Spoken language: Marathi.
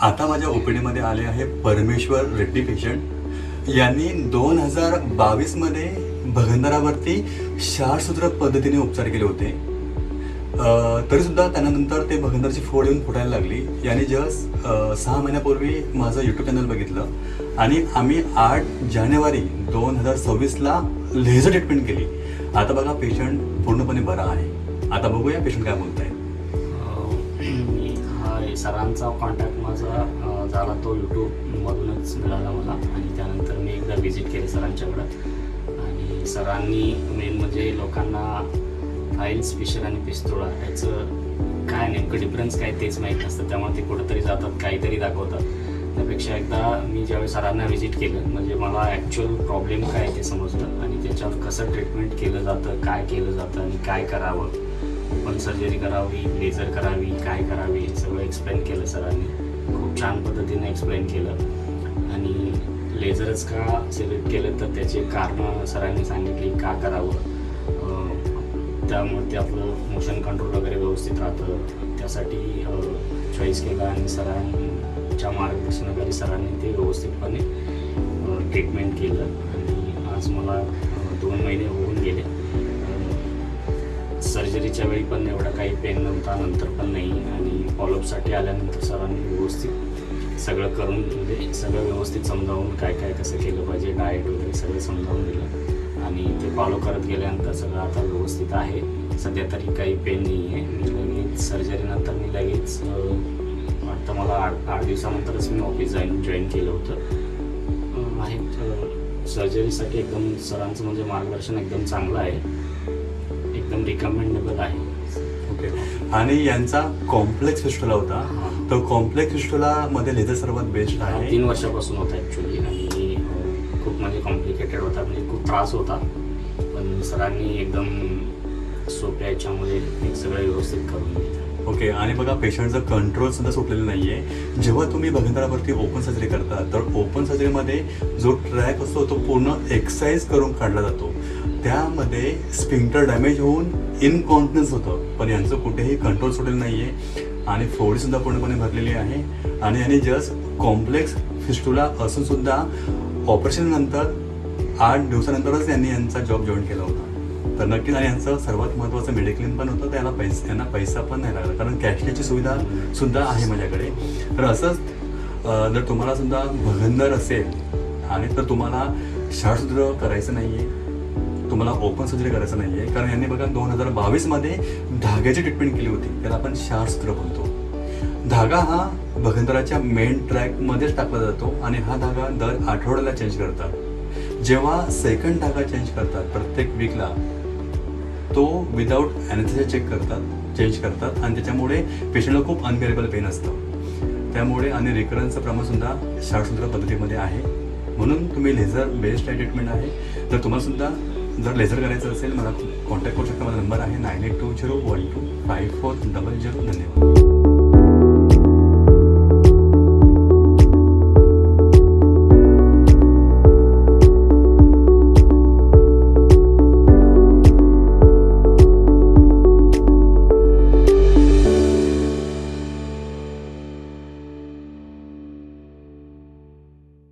आता माझ्या ओपीडीमध्ये आले आहे परमेश्वर रेड्डी पेशंट. यांनी 2022 भगंदरावरती क्षारसूत्र पद्धतीने उपचार केले होते. तरीसुद्धा त्यानंतर ते भगंदरची फोड येऊन फुटायला लागली. याने जस्ट 6 महिन्यापूर्वी माझं यूट्यूब चॅनल बघितलं आणि आम्ही 8 जानेवारी 2026 लेझर ट्रीटमेंट केली. आता बघा पेशंट पूर्णपणे बरा आहे. आता बघूया पेशंट काय बोलत आहे. सरांचा कॉन्टॅक्ट माझा झाला तो यूट्यूबमधूनच मिळाला मला आणि त्यानंतर मी एकदा व्हिजिट केली सरांच्याकडं. आणि सरांनी मेन म्हणजे लोकांना फाईल्स फिशर आणि पिस्तोळा याचं काय नेमकं डिफरन्स काय तेच माहीत नसतं. त्यामुळे ते कुठंतरी जातात काहीतरी दाखवतात. त्यापेक्षा एकदा मी ज्यावेळी सरांना व्हिजिट केलं म्हणजे मला ॲक्च्युअल प्रॉब्लेम काय ते समजलं आणि त्याच्यावर कसं ट्रीटमेंट केलं जातं, काय केलं जातं आणि काय करावं, ओपन सर्जरी करावी, लेझर करावी, काय करावी हे सगळं एक्सप्लेन केलं सरांनी. खूप छान पद्धतीने एक्सप्लेन केलं आणि लेझरच का सिलेक्ट केलं तर त्याचे कारणं सरांनी सांगितली का करावं. त्यामुळे ते आपलं मोशन कंट्रोल वगैरे व्यवस्थित राहतं त्यासाठी चॉईस केला आणि सरांच्या मार्गदर्शनाखाली सरांनी ते व्यवस्थितपणे ट्रीटमेंट केलं. आणि आज मला 2 महिने होऊन गेले. सर्जरीच्या वेळी पण एवढा काही पेन नव्हता, नंतर पण नाही. आणि फॉलोअपसाठी आल्यानंतर सरांनी व्यवस्थित सगळं करून म्हणजे सगळं व्यवस्थित समजावून काय काय कसं केलं पाहिजे, डाएट वगैरे सगळं समजावून दिलं आणि ते फॉलो करत गेल्यानंतर सगळं आता व्यवस्थित आहे. सध्या तरी काही पेन नाही आहे. मी लगेच सर्जरीनंतर मी लगेच वाटतं मला 8 दिवसानंतरच मी ऑफिस जॉईन केलं होतं. आहे सर्जरीसाठी एकदम सरांचं म्हणजे मार्गदर्शन एकदम चांगलं आहे, एकदम रिकमेंडेबल आहे. ओके. आणि यांचा कॉम्प्लेक्स फिस्टुला होता. तो कॉम्प्लेक्स फिस्टुलामध्ये लेझर सर्वात बेस्ट आहे. 3 वर्षापासून होता ॲक्च्युली आणि खूप म्हणजे कॉम्प्लिकेटेड होता, म्हणजे खूप त्रास होता. पण सरांनी एकदम सोप्या याच्यामध्ये हे सगळं व्यवस्थित करून दिलं. ओके. आणि बघा पेशंटचं कंट्रोल सुद्धा सुटलेलं नाही आहे. जेव्हा तुम्ही भगंदरावरती ओपन सर्जरी करता तर ओपन सर्जरीमध्ये जो ट्रॅक असतो तो पूर्ण एक्सरसाइज करून काढला जातो. त्यामध्ये स्फिंक्टर डॅमेज होऊन इनकॉन्टिन्यून्स होतं. पण यांचं कुठेही कंट्रोल सुटलेलं नाही आहे आणि फोडीसुद्धा पूर्णपणे भरलेली आहे. आणि याने जस्ट कॉम्प्लेक्स फिस्टुला असूनसुद्धा ऑपरेशननंतर 8 दिवसानंतरच यांनी यांचा जॉब जॉईन केला होता. तर नक्कीच. आणि यांचं सर्वात महत्त्वाचं मेडिक्लेम पण होतं. यांना पैसा पण नाही लागला कारण कॅशलेसची सुविधा सुद्धा आहे माझ्याकडे. तर असंच जर तुम्हाला सुद्धा भगंदर असेल आणि तर तुम्हाला क्षारसूत्र करायचं नाही आहे, तुम्हाला ओपन सर्जरी करायचं नाही आहे. कारण यांनी बघा 2022 धाग्याची ट्रीटमेंट केली होती. त्याला आपण क्षारसूत्र बोलतो. धागा हा भगंदराच्या मेन ट्रॅकमध्येच टाकला जातो आणि हा धागा दर आठवड्याला चेंज करतात. जेव्हा सेकंड धागा चेंज करतात प्रत्येक वीकला तो विदाऊट ॲनेस्थेसिया चेंज करतात आणि त्याच्यामुळे पेशंटला खूप अनबेरेबल पेन असतं. त्यामुळे आणि रिकरन्सचं प्रमाणसुद्धा क्षारसूत्र पद्धतीमध्ये आहे. म्हणून तुम्ही लेझर बेस्ड ट्रीटमेंट आहे. तर तुम्हालासुद्धा जर लेझर करायचं असेल मला कॉन्टॅक्ट करू शकता. माझा नंबर आहे 9820125400. धन्यवाद.